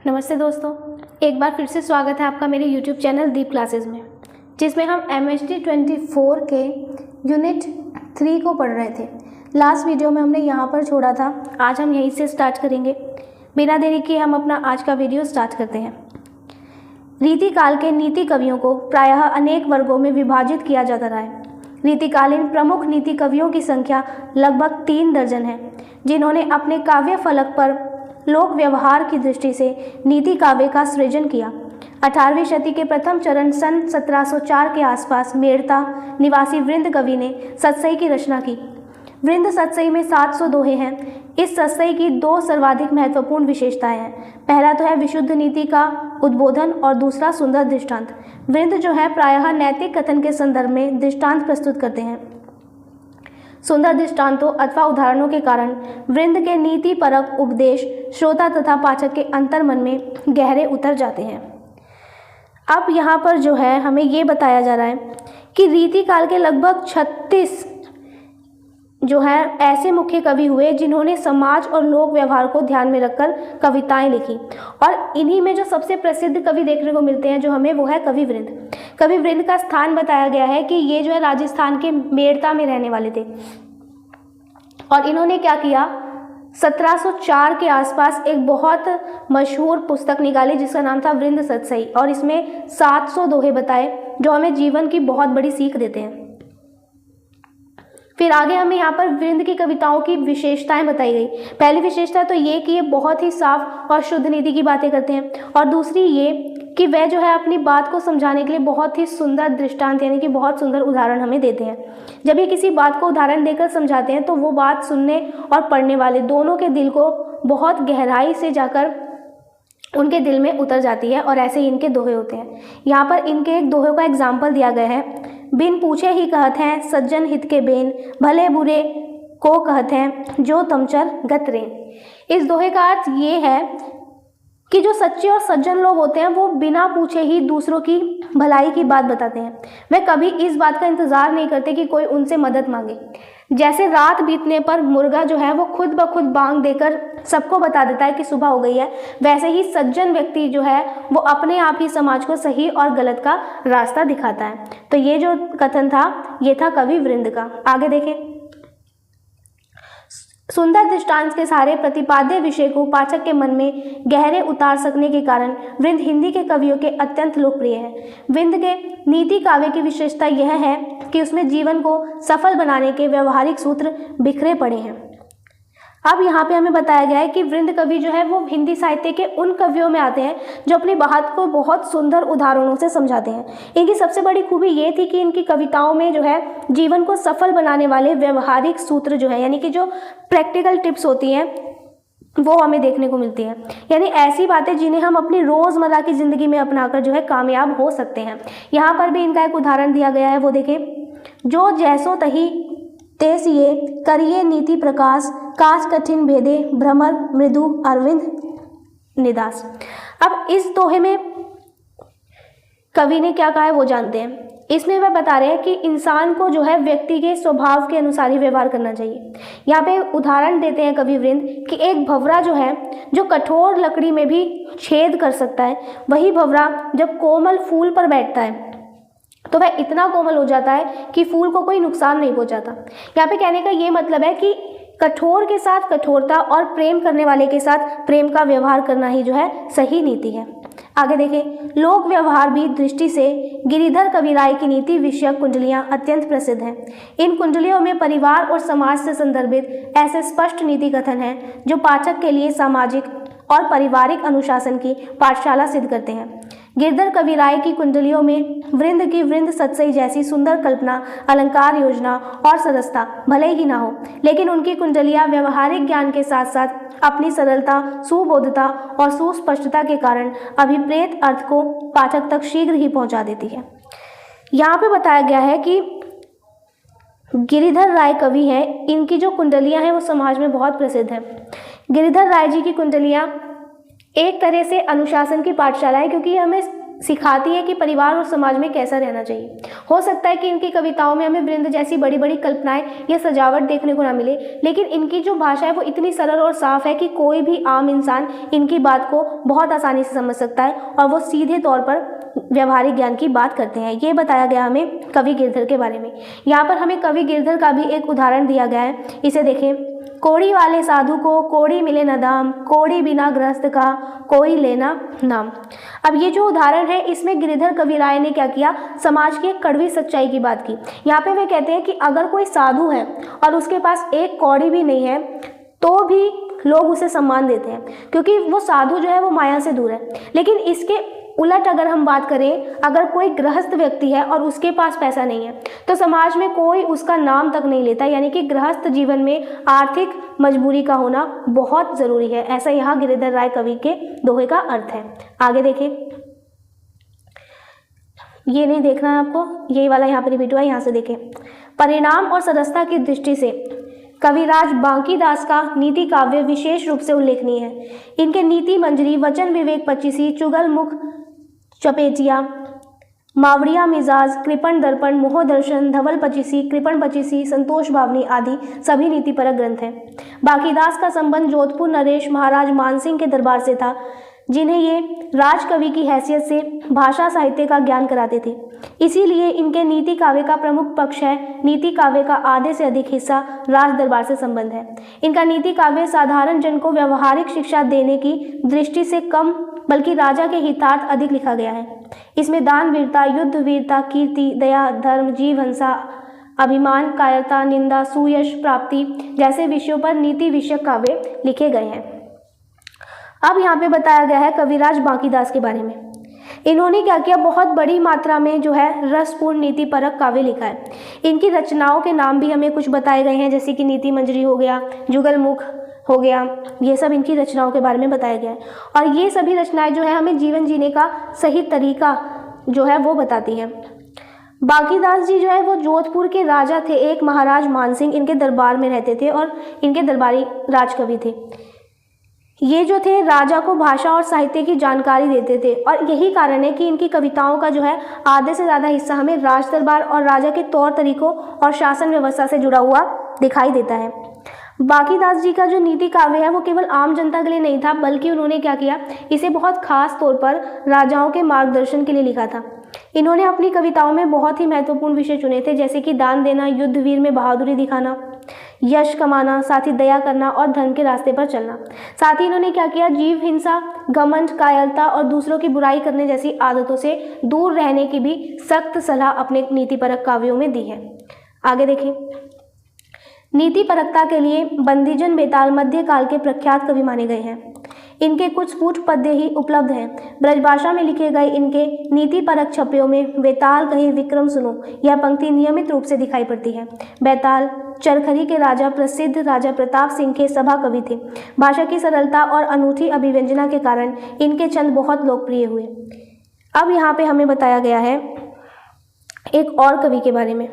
नमस्ते दोस्तों, एक बार फिर से स्वागत है आपका मेरे YouTube चैनल दीप क्लासेस में, जिसमें हम MHD 24 के यूनिट 3 को पढ़ रहे थे। लास्ट वीडियो में हमने यहाँ पर छोड़ा था, आज हम यहीं से स्टार्ट करेंगे। बिना देरी किए हम अपना आज का वीडियो स्टार्ट करते हैं। रीतिकाल के नीति कवियों को प्रायः अनेक वर्गों में विभाजित किया जाता रहा है। रीतिकालीन प्रमुख नीति कवियों की संख्या लगभग 3 दर्जन है, जिन्होंने अपने काव्य फलक पर लोक व्यवहार की दृष्टि से नीति काव्य का सृजन किया। 18वीं शती के प्रथम चरण सन 1704 के आसपास मेड़ता निवासी वृंद कवि ने सतसई की रचना की। वृंद सतसई में 700 दोहे हैं। इस सतसई की 2 सर्वाधिक महत्वपूर्ण विशेषताएं हैं। पहला तो है विशुद्ध नीति का उद्बोधन और दूसरा सुंदर दृष्टांत। वृंद जो है प्रायः नैतिक कथन के संदर्भ में दृष्टांत प्रस्तुत करते हैं। सुंदर दृष्टांतों अथवा उदाहरणों के कारण वृंद के नीति परक उपदेश श्रोता तथा पाठक के अंतर्मन में गहरे उतर जाते हैं। अब यहाँ पर जो है हमें ये बताया जा रहा है कि रीतिकाल के लगभग 36 जो है ऐसे मुख्य कवि हुए जिन्होंने समाज और लोक व्यवहार को ध्यान में रखकर कविताएं लिखी, और इन्हीं में जो सबसे प्रसिद्ध कवि देखने को मिलते हैं जो हमें, वो है कवि वृंद। कवि वृंद का स्थान बताया गया है कि ये जो है राजस्थान के मेड़ता में रहने वाले थे, और इन्होंने क्या किया, 1704 के आसपास एक बहुत मशहूर पुस्तक निकाली जिसका नाम था वृंद सतसई, और इसमें 700 दोहे बताए जो हमें जीवन की बहुत बड़ी सीख देते हैं। फिर आगे हमें यहाँ पर वृंद की कविताओं की विशेषताएं बताई गई। पहली विशेषता तो ये कि ये बहुत ही साफ और शुद्ध नीति की बातें करते हैं, और दूसरी ये कि वह जो है अपनी बात को समझाने के लिए बहुत ही सुंदर दृष्टांत यानी कि बहुत सुंदर उदाहरण हमें देते हैं। जब ये किसी बात को उदाहरण देकर समझाते हैं तो वो बात सुनने और पढ़ने वाले दोनों के दिल को बहुत गहराई से जाकर उनके दिल में उतर जाती है, और ऐसे ही इनके दोहे होते हैं। यहाँ पर इनके एक दोहे का एग्जाम्पल दिया गया है। बिन पूछे ही कहत हैं सज्जन हित के बेन, भले बुरे को कहत हैं जो तमचर गत रेन। इस दोहे का अर्थ ये है कि जो सच्चे और सज्जन लोग होते हैं वो बिना पूछे ही दूसरों की भलाई की बात बताते हैं। वे कभी इस बात का इंतज़ार नहीं करते कि कोई उनसे मदद मांगे। जैसे रात बीतने पर मुर्गा जो है वो खुद ब खुद बांग देकर सबको बता देता है कि सुबह हो गई है, वैसे ही सज्जन व्यक्ति जो है वो अपने आप ही समाज को सही और गलत का रास्ता दिखाता है। तो ये जो कथन था ये था कवि वृंद का। आगे देखें। सुंदर दृष्टांत के सारे प्रतिपाद्य विषय को पाठक के मन में गहरे उतार सकने के कारण वृंद हिंदी के कवियों के अत्यंत लोकप्रिय है। वृंद के नीति काव्य की विशेषता यह है कि उसमें जीवन को सफल बनाने के व्यवहारिक सूत्र बिखरे पड़े हैं। अब यहाँ पे हमें बताया गया है कि वृंद कवि जो है वो हिंदी साहित्य के उन कवियों में आते हैं जो अपनी बात को बहुत सुंदर उदाहरणों से समझाते हैं। इनकी सबसे बड़ी खूबी ये थी कि इनकी कविताओं में जो है जीवन को सफल बनाने वाले व्यवहारिक सूत्र जो है यानी कि जो प्रैक्टिकल टिप्स होती हैं वो हमें देखने को मिलती हैं, यानी ऐसी बातें जिन्हें हम अपनी रोज़मर्रा की ज़िंदगी में अपनाकर जो है कामयाब हो सकते हैं। यहाँ पर भी इनका एक उदाहरण दिया गया है, वो देखें। जो जैसो तही तेस ये करिए नीति प्रकाश, काज कठिन भेदे भ्रमर मृदु अरविंद निदास। अब इस दोहे में कवि ने क्या कहा है वो जानते हैं। इसमें वह बता रहे हैं कि इंसान को जो है व्यक्ति के स्वभाव के अनुसार ही व्यवहार करना चाहिए। यहाँ पे उदाहरण देते हैं कवि वृंद कि एक भंवरा जो है जो कठोर लकड़ी में भी छेद कर सकता है, वही भंवरा जब कोमल फूल पर बैठता है तो वह इतना कोमल हो जाता है कि फूल को कोई नुकसान नहीं पहुंचाता। यहाँ पे कहने का ये मतलब है कि कठोर के साथ कठोरता और प्रेम करने वाले के साथ प्रेम का व्यवहार करना ही जो है सही नीति है। आगे देखें। लोक व्यवहार भी दृष्टि से गिरिधर कविराय की नीति विषयक कुंडलियां अत्यंत प्रसिद्ध हैं। इन कुंडलियों में परिवार और समाज से संदर्भित ऐसे स्पष्ट नीति कथन हैं जो पाठक के लिए सामाजिक और पारिवारिक अनुशासन की पाठशाला सिद्ध करते हैं। गिरधर कविराय की कुंडलियों में वृंद की वृंद सतसई जैसी सुंदर कल्पना, अलंकार योजना और सरसता भले ही ना हो, लेकिन उनकी कुंडलियां व्यवहारिक ज्ञान के साथ साथ अपनी सरलता, सुबोधता और सुस्पष्टता के कारण अभिप्रेत अर्थ को पाठक तक शीघ्र ही पहुंचा देती है। यहाँ पे बताया गया है कि गिरिधर राय कवि हैं, इनकी जो कुंडलियां हैं वो समाज में बहुत प्रसिद्ध हैं। गिरिधर राय जी की कुंडलियां एक तरह से अनुशासन की पाठशाला है, क्योंकि ये हमें सिखाती है कि परिवार और समाज में कैसा रहना चाहिए। हो सकता है कि इनकी कविताओं में हमें वृंद जैसी बड़ी बड़ी कल्पनाएं या सजावट देखने को ना मिले, लेकिन इनकी जो भाषा है वो इतनी सरल और साफ है कि कोई भी आम इंसान इनकी बात को बहुत आसानी से समझ सकता है और वो सीधे तौर पर व्यवहारिक ज्ञान की बात करते हैं। ये बताया गया हमें कवि गिरधर के बारे में। यहाँ पर हमें कवि गिरधर का भी एक उदाहरण दिया गया है, इसे देखें। कोड़ी वाले साधु को कोड़ी मिले न दाम, कोड़ी बिना गृहस्थ का कोई लेना नाम। अब ये जो उदाहरण है इसमें गिरधर कविराय ने क्या किया, समाज की एक कड़वी सच्चाई की बात की। यहाँ पे वे कहते हैं कि अगर कोई साधु है और उसके पास एक कौड़ी भी नहीं है तो भी लोग उसे सम्मान देते हैं, क्योंकि वो साधु जो है वो माया से दूर है। लेकिन इसके उलट अगर हम बात करें, अगर कोई गृहस्थ व्यक्ति है और उसके पास पैसा नहीं है तो समाज में कोई उसका नाम तक नहीं लेता। यानी कि गृहस्थ जीवन में आर्थिक मजबूरी का होना बहुत ज़रूरी है। ऐसा यहाँ गिरिधर राय कवि के दोहे का अर्थ है। आगे देखें, ये नहीं देखना है आपको, यही वाला यहाँ पर रिपीट हुआ है, यहाँ से देखें। परिणाम और सरसता की दृष्टि से कविराज बांकीदास का नीति काव्य विशेष रूप से उल्लेखनीय है। इनके नीति मंजरी, वचन विवेक पच्चीसी, चुगल मुख चपेटिया, मावड़िया मिजाज, कृपण दर्पण, मोह दर्शन, धवल पचीसी, कृपण पचीसी, संतोष भावनी आदि सभी नीतिपरक ग्रंथ हैं। बांकीदास का संबंध जोधपुर नरेश महाराज मानसिंह के दरबार से था, जिन्हें ये राजकवि की हैसियत से भाषा साहित्य का ज्ञान कराते थे। इसीलिए इनके नीति काव्य का प्रमुख पक्ष है। नीति काव्य का आधे से अधिक हिस्सा राज दरबार से संबंध है। इनका नीति काव्य साधारण जन को व्यवहारिक शिक्षा देने की दृष्टि से कम बल्कि राजा के हितार्थ अधिक लिखा गया है। इसमें दान वीरता, युद्ध वीरता, कीर्ति, दया, धर्म, जीव हिंसा, अभिमान, कायरता, निंदा, सुयश प्राप्ति जैसे विषयों पर नीति विषयक काव्य लिखे गए हैं। अब यहाँ पे बताया गया है कविराज बांकीदास के बारे में। इन्होंने क्या किया, बहुत बड़ी मात्रा में जो है रसपूर्ण नीति परक काव्य लिखा है। इनकी रचनाओं के नाम भी हमें कुछ बताए गए हैं, जैसे कि नीति मंजरी हो गया, जुगल मुख हो गया, ये सब इनकी रचनाओं के बारे में बताया गया है। और ये सभी रचनाएं जो है हमें जीवन जीने का सही तरीका जो है वो बताती हैं। बांकीदास जी जो है वो जोधपुर के राजा थे। एक महाराज मानसिंह इनके दरबार में रहते थे और इनके दरबारी राजकवि थे। ये जो थे राजा को भाषा और साहित्य की जानकारी देते थे और यही कारण है कि इनकी कविताओं का जो है आधे से ज़्यादा हिस्सा हमें राज दरबार और राजा के तौर तरीकों और शासन व्यवस्था से जुड़ा हुआ दिखाई देता है। बांकीदास जी का जो नीति काव्य है वो केवल आम जनता के लिए नहीं था, बल्कि उन्होंने क्या किया, इसे बहुत खास तौर पर राजाओं के मार्गदर्शन के लिए लिखा था। इन्होंने अपनी कविताओं में बहुत ही महत्वपूर्ण विषय चुने थे, जैसे कि दान देना, युद्ध वीर में बहादुरी दिखाना, यश कमाना, साथ ही दया करना और धर्म के रास्ते पर चलना। साथ ही इन्होंने क्या किया, जीव हिंसा, घमंड, कायरता और दूसरों की बुराई करने जैसी आदतों से दूर रहने की भी सख्त सलाह अपने नीतिपरक काव्यों में दी है। आगे देखें, नीति परकता के लिए बंदीजन बेताल मध्यकाल के प्रख्यात कवि माने गए हैं। इनके कुछ स्फुट पद्य ही उपलब्ध हैं। ब्रजभाषा में लिखे गए इनके नीति परक छप्यों में बेताल कहे विक्रम सुनो यह पंक्ति नियमित रूप से दिखाई पड़ती है। बेताल चरखरी के राजा प्रसिद्ध राजा प्रताप सिंह के सभा कवि थे। भाषा की सरलता और अनूठी अभिव्यंजना के कारण इनके छंद बहुत लोकप्रिय हुए। अब यहाँ पे हमें बताया गया है एक और कवि के बारे में।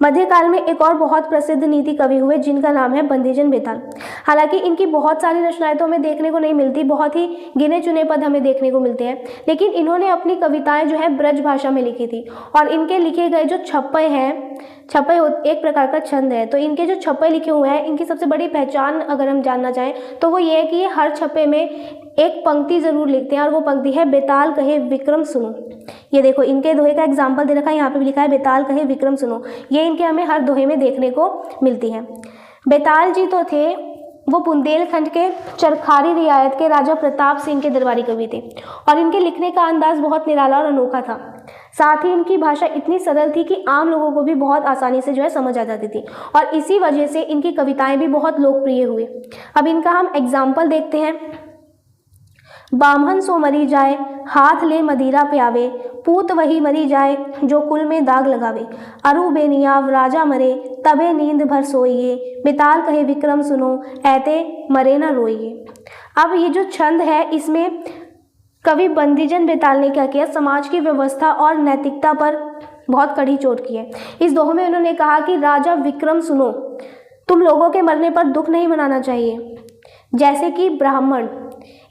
मध्यकाल में एक और बहुत प्रसिद्ध नीति कवि हुए जिनका नाम है बंदीजन बेताल। हालांकि इनकी बहुत सारी रचनाएं तो हमें देखने को नहीं मिलती, बहुत ही गिने चुने पद हमें देखने को मिलते हैं, लेकिन इन्होंने अपनी कविताएं जो है ब्रज भाषा में लिखी थी। और इनके लिखे गए जो छप्पे हैं, छप्पे एक प्रकार का छंद है, तो इनके जो छप्पे लिखे हुए हैं इनकी सबसे बड़ी पहचान अगर हम जानना चाहें तो वो ये है कि ये हर छप्पे में एक पंक्ति जरूर लिखते हैं और वो पंक्ति है बेताल कहे विक्रम सुनो। ये देखो इनके दोहे का एग्जाम्पल दे रखा है, यहाँ पे भी लिखा है बेताल कहे विक्रम सुनो। ये इनके हमें हर दोहे में देखने को मिलती है। बेताल जी तो थे वो बुंदेलखंड के चरखारी रियायत के राजा प्रताप सिंह के दरबारी कवि थे और इनके लिखने का अंदाज बहुत निराला और अनोखा था। साथ ही इनकी भाषा इतनी सरल थी कि आम लोगों को भी बहुत आसानी से जो है समझ आ जाती थी और इसी वजह से इनकी कविताएं भी बहुत लोकप्रिय हुई। अब इनका हम एग्जाम्पल देखते हैं। बामहन सो मरी जाए, हाथ ले मदिरा प्यावे, पूत वही मरी जाए जो कुल में दाग लगावे, अरु बेनियाव राजा मरे तबे नींद भर सोइए, बेताल कहे विक्रम सुनो ऐते मरे न रोइए। अब ये जो छंद है इसमें कवि बंदीजन बेताल ने क्या किया, समाज की व्यवस्था और नैतिकता पर बहुत कड़ी चोट की है। इस दोहे में उन्होंने कहा कि राजा विक्रम सुनो, तुम लोगों के मरने पर दुख नहीं मनाना चाहिए, जैसे कि ब्राह्मण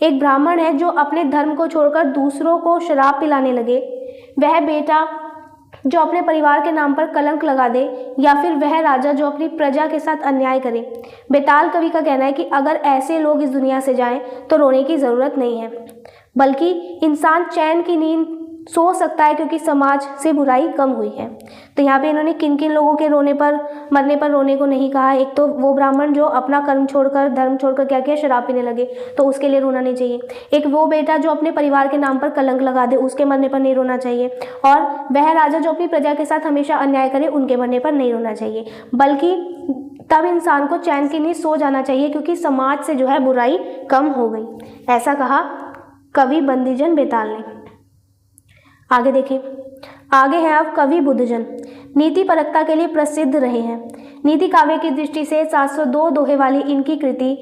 एक ब्राह्मण है जो अपने धर्म को छोड़कर दूसरों को शराब पिलाने लगे, वह बेटा जो अपने परिवार के नाम पर कलंक लगा दे, या फिर वह राजा जो अपनी प्रजा के साथ अन्याय करे। बेताल कवि का कहना है कि अगर ऐसे लोग इस दुनिया से जाएं तो रोने की ज़रूरत नहीं है, बल्कि इंसान चैन की नींद सो सकता है क्योंकि समाज से बुराई कम हुई है। तो यहाँ पे इन्होंने किन किन लोगों के रोने पर, मरने पर रोने को नहीं कहा। एक तो वो ब्राह्मण जो अपना कर्म छोड़कर, धर्म छोड़कर क्या किया, शराब पीने लगे, तो उसके लिए रोना नहीं चाहिए। एक वो बेटा जो अपने परिवार के नाम पर कलंक लगा दे, उसके मरने पर नहीं रोना चाहिए। और वह राजा जो अपनी प्रजा के साथ हमेशा अन्याय करे, उनके मरने पर नहीं रोना चाहिए, बल्कि तब इंसान को चैन की नींद सो जाना चाहिए क्योंकि समाज से जो है बुराई कम हो गई। ऐसा कहा कवि बंदीजन बेताल ने। आगे देखिए, आगे है अब कवि बुद्धजन। नीति परकता के लिए प्रसिद्ध रहे हैं। नीति काव्य की दृष्टि से 702 दोहे वाली इनकी कृति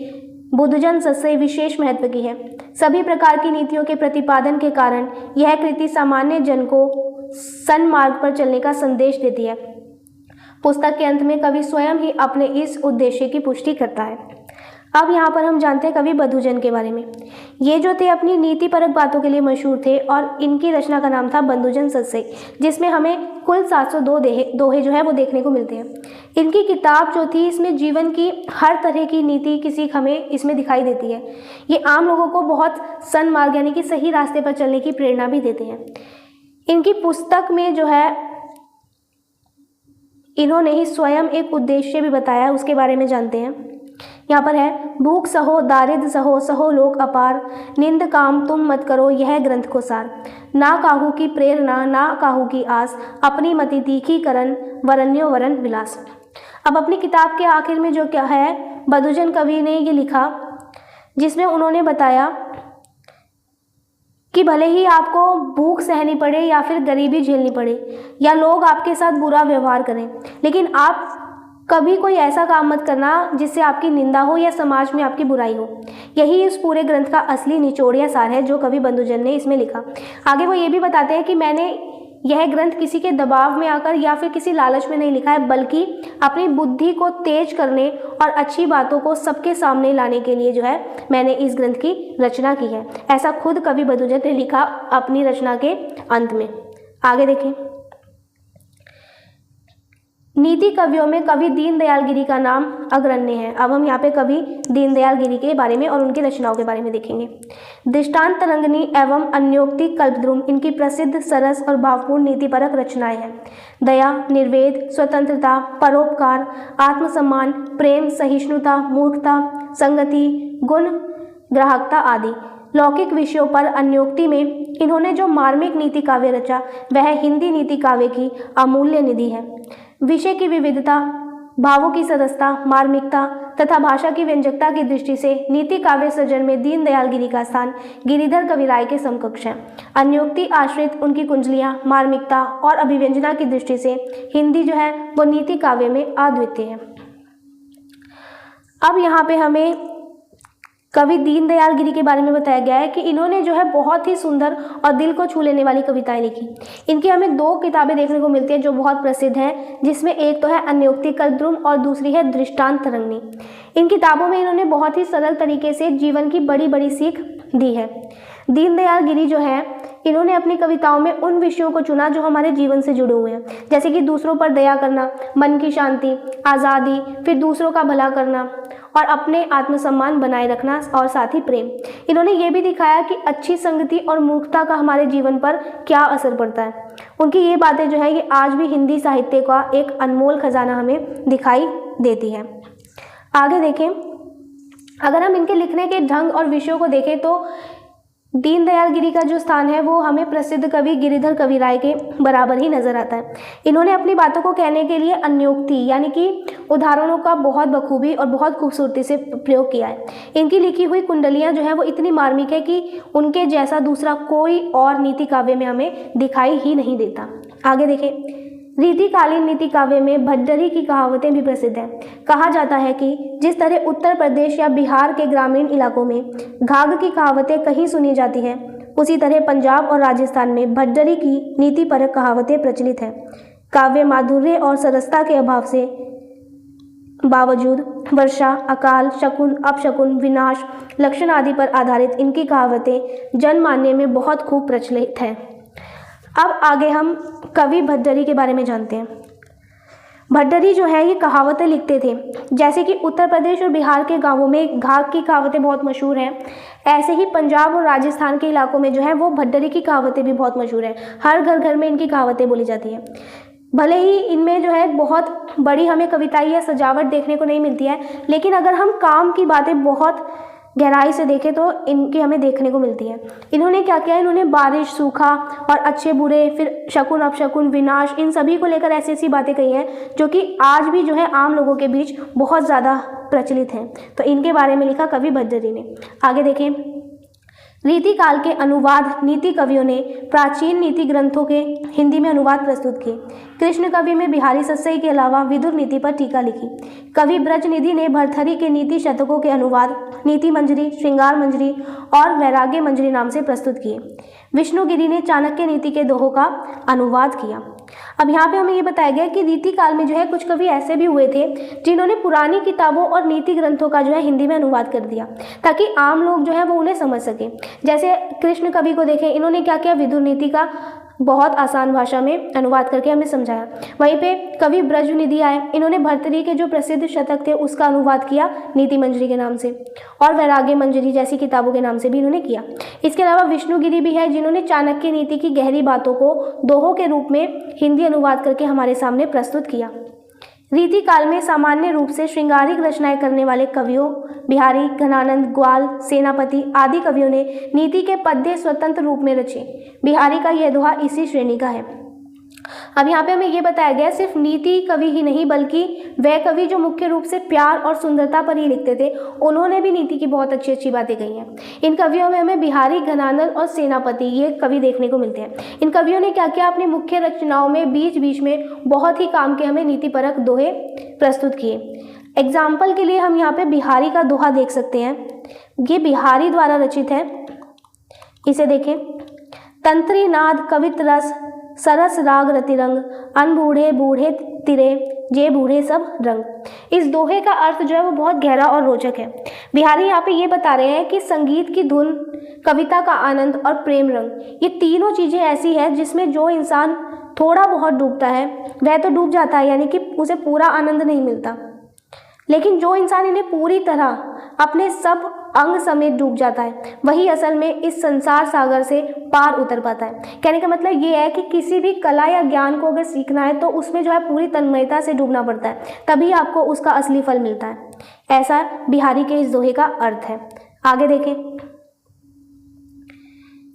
बुद्धजन सस्य विशेष महत्व की है। सभी प्रकार की नीतियों के प्रतिपादन के कारण यह कृति सामान्य जन को सन्मार्ग पर चलने का संदेश देती है। पुस्तक के अंत में कवि स्वयं ही अपने इस उद्देश्य की पुष्टि करता है। अब यहाँ पर हम जानते हैं कवि बंधुजन के बारे में। ये जो थे अपनी नीति परक बातों के लिए मशहूर थे और इनकी रचना का नाम था बंधुजन सस्य, जिसमें हमें कुल 702 दोहे जो है वो देखने को मिलते हैं। इनकी किताब जो थी, इसमें जीवन की हर तरह की नीति की सीख हमें इसमें दिखाई देती है। ये आम लोगों को बहुत सन्मार्ग यानी कि सही रास्ते पर चलने की प्रेरणा भी देते हैं। इनकी पुस्तक में जो है इन्होंने ही स्वयं एक उद्देश्य भी बताया, उसके बारे में जानते हैं। यहाँ पर है, भूख सहो दारिद्र सहो, सहो लोक अपार, निंद काम तुम मत करो यह ग्रंथ को सार, ना काहू की प्रेरणा ना काहू की आस, अपनी मति तीखी करन वरन्यो वरन विलास। अब अपनी किताब के आखिर में जो क्या है, बंधुजन कवि ने ये लिखा, जिसमें उन्होंने बताया कि भले ही आपको भूख सहनी पड़े या फिर गरीबी झेलनी पड़े या लोग आपके साथ बुरा व्यवहार करें, लेकिन आप कभी कोई ऐसा काम मत करना जिससे आपकी निंदा हो या समाज में आपकी बुराई हो। यही इस पूरे ग्रंथ का असली निचोड़ या सार है जो कवि बंधुजन ने इसमें लिखा। आगे वो ये भी बताते हैं कि मैंने यह ग्रंथ किसी के दबाव में आकर या फिर किसी लालच में नहीं लिखा है, बल्कि अपनी बुद्धि को तेज करने और अच्छी बातों को सबके सामने लाने के लिए जो है मैंने इस ग्रंथ की रचना की है। ऐसा खुद कवि बंधुजन ने लिखा अपनी रचना के अंत में। आगे देखें, नीति कवियों में कवि दीनदयाल गिरी का नाम अग्रण्य है। अब हम यहाँ पे कवि दीनदयाल गिरी के बारे में और उनकी रचनाओं के बारे में देखेंगे। दृष्टांत तरंगिनी एवं अन्योक्ति कल्पद्रुम इनकी प्रसिद्ध सरस और भावपूर्ण नीतिपरक रचनाएं हैं। दया, निर्वेद, स्वतंत्रता, परोपकार, आत्मसम्मान, प्रेम, सहिष्णुता, मूर्खता, संगति, गुण, ग्राहकता आदि लौकिक विषयों पर अन्योक्ति में इन्होंने जो मार्मिक नीति काव्य रचा वह हिंदी नीति काव्य की अमूल्य निधि है। विषय की विविधता, भावों की सरसता, मार्मिकता तथा भाषा की व्यंजकता की दृष्टि से नीति काव्य सृजन में दीनदयाल गिरी का स्थान गिरिधर कविराय के समकक्ष है। अन्योक्ति आश्रित उनकी कुंजलियां, मार्मिकता और अभिव्यंजना की दृष्टि से हिंदी जो है वो नीति काव्य में अद्वितीय है। अब यहाँ पे हमें कवि दीनदयाल गिरी के बारे में बताया गया है कि इन्होंने जो है बहुत ही सुंदर और दिल को छू लेने वाली कविताएं लिखी। इनकी हमें 2 किताबें देखने को मिलती हैं जो बहुत प्रसिद्ध हैं, जिसमें एक तो है अन्योक्ति कल्पद्रुम और दूसरी है दृष्टांत तरंगिनी। इन किताबों में इन्होंने बहुत ही सरल तरीके से जीवन की बड़ी बड़ी सीख दी है। दीनदयाल गिरी जो है इन्होंने अपनी कविताओं में उन विषयों को चुना जो हमारे जीवन से जुड़े हुए हैं, जैसे कि दूसरों पर दया करना, मन की शांति, आज़ादी, फिर दूसरों का भला करना और अपने आत्मसम्मान बनाए रखना और साथ ही प्रेम। इन्होंने ये भी दिखाया कि अच्छी संगति और मूर्खता का हमारे जीवन पर क्या असर पड़ता है। उनकी ये बातें जो है ये आज भी हिंदी साहित्य का एक अनमोल खजाना हमें दिखाई देती है। आगे देखें, अगर हम इनके लिखने के ढंग और विषयों को देखें तो दीनदयाल गिरी का जो स्थान है वो हमें प्रसिद्ध कवि गिरिधर कविराय के बराबर ही नजर आता है। इन्होंने अपनी बातों को कहने के लिए अन्योक्ति यानी कि उदाहरणों का बहुत बखूबी और बहुत खूबसूरती से प्रयोग किया है। इनकी लिखी हुई कुंडलियां जो है वो इतनी मार्मिक है कि उनके जैसा दूसरा कोई और नीति काव्य में हमें दिखाई ही नहीं देता। आगे देखें, रीतिकालीन नीति काव्य में भड्डरी की कहावतें भी प्रसिद्ध हैं। कहा जाता है कि जिस तरह उत्तर प्रदेश या बिहार के ग्रामीण इलाकों में घाघ की कहावतें कहीं सुनी जाती हैं, उसी तरह पंजाब और राजस्थान में भड्डरी की नीतिपरक कहावतें प्रचलित हैं। काव्य माधुर्य और सरसता के अभाव से बावजूद वर्षा, अकाल, शकुन, अपशकुन, विनाश, लक्षण आदि पर आधारित इनकी कहावतें जनमानने में बहुत खूब प्रचलित हैं। अब आगे हम कवि भट्टरी के बारे में जानते हैं। भट्टरी जो है ये कहावतें लिखते थे, जैसे कि उत्तर प्रदेश और बिहार के गांवों में घाघ की कहावतें बहुत मशहूर हैं, ऐसे ही पंजाब और राजस्थान के इलाकों में जो है वो भट्टरी की कहावतें भी बहुत मशहूर हैं। हर घर घर में इनकी कहावतें बोली जाती हैं। भले ही इनमें जो है बहुत बड़ी हमें कविताई या सजावट देखने को नहीं मिलती है, लेकिन अगर हम काम की बातें बहुत गहराई से देखें तो इनकी हमें देखने को मिलती है। इन्होंने क्या किया, इन्होंने बारिश, सूखा और अच्छे बुरे, फिर शकुन, अपशकुन, विनाश, इन सभी को लेकर ऐसी ऐसी बातें कही हैं जो कि आज भी जो है आम लोगों के बीच बहुत ज़्यादा प्रचलित हैं। तो इनके बारे में लिखा कवि भट्टरी ने। आगे देखें, रीतिकाल के अनुवाद नीति कवियों ने प्राचीन नीति ग्रंथों के हिंदी में अनुवाद प्रस्तुत किए। कृष्ण कवि में बिहारी सस्सई के अलावा विदुर नीति पर टीका लिखी। कवि ब्रजनिधि ने भर्तृहरि के नीति शतकों के अनुवाद नीति मंजरी, श्रृंगार मंजरी और वैराग्य मंजरी नाम से प्रस्तुत किए। विष्णुगिरि ने चाणक्य नीति के दोहों का अनुवाद किया। अब यहाँ पे हमें ये बताया गया कि रीति काल में जो है कुछ कवि ऐसे भी हुए थे जिन्होंने पुरानी किताबों और नीति ग्रंथों का जो है हिंदी में अनुवाद कर दिया, ताकि आम लोग जो है वो उन्हें समझ सके। जैसे कृष्ण कवि को देखें, इन्होंने क्या किया, विदुर नीति का बहुत आसान भाषा में अनुवाद करके हमें समझाया। वहीं पे कवि ब्रजनिधि आए, इन्होंने भर्तृहरि के जो प्रसिद्ध शतक थे उसका अनुवाद किया नीति मंजरी के नाम से, और वैराग्य मंजरी जैसी किताबों के नाम से भी इन्होंने किया। इसके अलावा विष्णुगिरि भी है, जिन्होंने चाणक्य नीति की गहरी बातों को दोहों के रूप में हिंदी अनुवाद करके हमारे सामने प्रस्तुत किया। रीति काल में सामान्य रूप से श्रृंगारिक रचनाएं करने वाले कवियों बिहारी, घनानंद, ग्वाल, सेनापति आदि कवियों ने नीति के पद्य स्वतंत्र रूप में रचे। बिहारी का यह दोहा इसी श्रेणी का है। अब यहाँ पे हमें ये बताया गया सिर्फ नीति कवि ही नहीं, बल्कि वह कवि जो मुख्य रूप से प्यार और सुंदरता पर ही लिखते थे, उन्होंने भी नीति की बहुत अच्छी अच्छी बातें कही हैं। इन कवियों में हमें बिहारी, घनानंद और सेनापति ये कवि देखने को मिलते हैं। इन कवियों ने क्या किया, अपनी मुख्य रचनाओं में बीच बीच में बहुत ही काम के हमें नीतिपरक दोहे प्रस्तुत किए। एग्जाम्पल के लिए हम यहाँ पे बिहारी का दोहा देख सकते हैं। ये बिहारी द्वारा रचित है, इसे देखें। तंत्री नाद कवित रस सरस राग रतिरंग, अन बूढ़े बूढ़े तिरे जे बूढ़े सब रंग। इस दोहे का अर्थ जो है वो बहुत गहरा और रोचक है। बिहारी यहाँ पे ये बता रहे हैं कि संगीत की धुन, कविता का आनंद और प्रेम रंग, ये तीनों चीज़ें ऐसी है जिसमें जो इंसान थोड़ा बहुत डूबता है वह तो डूब जाता है, यानी कि उसे पूरा आनंद नहीं मिलता। लेकिन जो इंसान इन्हें पूरी तरह अपने सब अंग समेत डूब जाता है, वही असल में इस संसार सागर से पार उतर पाता है। कहने का मतलब ये है कि किसी भी कला या ज्ञान को अगर सीखना है तो उसमें जो है पूरी तन्मयता से डूबना पड़ता है, तभी आपको उसका असली फल मिलता है। ऐसा बिहारी के इस दोहे का अर्थ है। आगे देखें,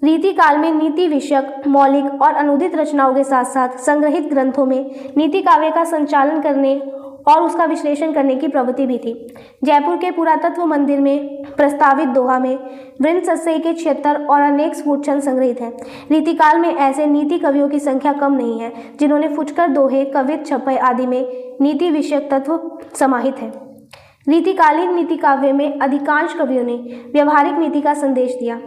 रीति काल में नीति विषयक मौलिक और अनुदित रचनाओं के साथ साथ संग्रहित ग्रंथों में नीति काव्य का संचालन करने और उसका विश्लेषण करने की प्रवृत्ति भी थी। जयपुर के पुरातत्व मंदिर में प्रस्तावित दोहा में वृंद सस्सई के 76 और अनेक स्फुट छंद संग्रहित हैं। रीतिकाल में ऐसे नीति कवियों की संख्या कम नहीं है जिन्होंने फुटकर दोहे, कवित, छपै आदि में नीति विषयक तत्व समाहित हैं। रीतिकालीन नीति काव्य में अधिकांश कवियों ने व्यवहारिक नीति का संदेश दिया।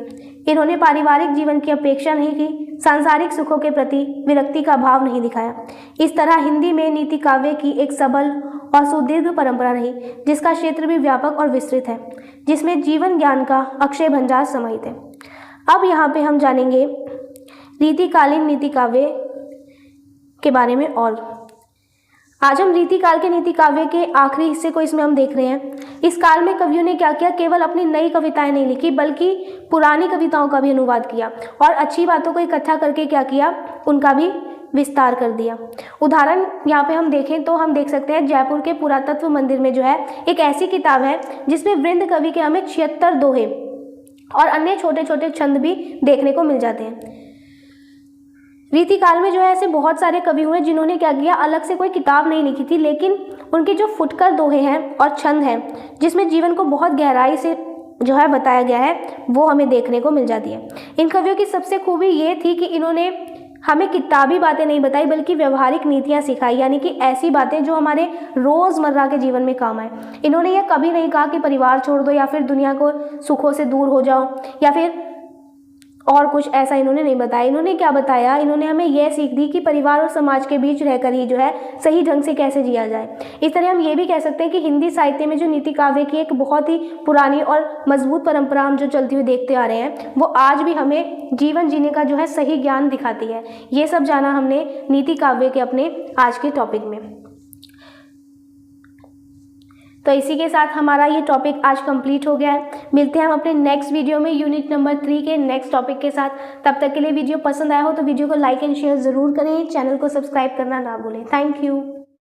इन्होंने पारिवारिक जीवन की अपेक्षा नहीं की, सांसारिक सुखों के प्रति विरक्ति का भाव नहीं दिखाया। इस तरह हिंदी में नीति काव्य की एक सबल और सुदीर्घ परंपरा रही, जिसका क्षेत्र भी व्यापक और विस्तृत है, जिसमें जीवन ज्ञान का अक्षय भंडार समाहित है। अब यहाँ पे हम जानेंगे रीतिकालीन नीति काव्य के बारे में और। आज हम रीतिकाल के नीति काव्य के आखिरी हिस्से को इसमें हम देख रहे हैं। इस काल में कवियों ने क्या किया, केवल अपनी नई कविताएं नहीं लिखी बल्कि पुरानी कविताओं का भी अनुवाद किया और अच्छी बातों को इकट्ठा करके क्या किया, उनका भी विस्तार कर दिया। उदाहरण यहाँ पे हम देखें तो हम देख सकते हैं जयपुर के पुरातत्व मंदिर में जो है एक ऐसी किताब है जिसमें वृंद कवि के हमें 76 दोहे और अन्य छोटे छोटे छंद भी देखने को मिल जाते हैं। रीतिकाल में जो है ऐसे बहुत सारे कवि हुए जिन्होंने क्या किया, अलग से कोई किताब नहीं लिखी थी, लेकिन उनके जो फुटकर दोहे हैं और छंद हैं जिसमें जीवन को बहुत गहराई से जो है बताया गया है, वो हमें देखने को मिल जाती है। इन कवियों की सबसे खूबी ये थी कि इन्होंने हमें किताबी बातें नहीं बताई बल्कि व्यवहारिक नीतियाँ सिखाई, यानी कि ऐसी बातें जो हमारे रोज़मर्रा के जीवन में काम आए। इन्होंने यह कभी नहीं कहा कि परिवार छोड़ दो या फिर दुनिया को सुखों से दूर हो जाओ या फिर और कुछ ऐसा इन्होंने नहीं बताया। इन्होंने क्या बताया, इन्होंने हमें यह सीख दी कि परिवार और समाज के बीच रहकर ही जो है सही ढंग से कैसे जिया जाए। इस तरह हम ये भी कह सकते हैं कि हिंदी साहित्य में जो नीति काव्य की एक बहुत ही पुरानी और मजबूत परंपरा हम जो चलती हुई देखते आ रहे हैं, वो आज भी हमें जीवन जीने का जो है सही ज्ञान दिखाती है। ये सब जाना हमने नीति काव्य के अपने आज के टॉपिक में। तो इसी के साथ हमारा ये टॉपिक आज कंप्लीट हो गया है। मिलते हैं हम अपने नेक्स्ट वीडियो में यूनिट नंबर 3 के नेक्स्ट टॉपिक के साथ। तब तक के लिए वीडियो पसंद आया हो तो वीडियो को लाइक एंड शेयर ज़रूर करें, चैनल को सब्सक्राइब करना ना भूलें। Thank you.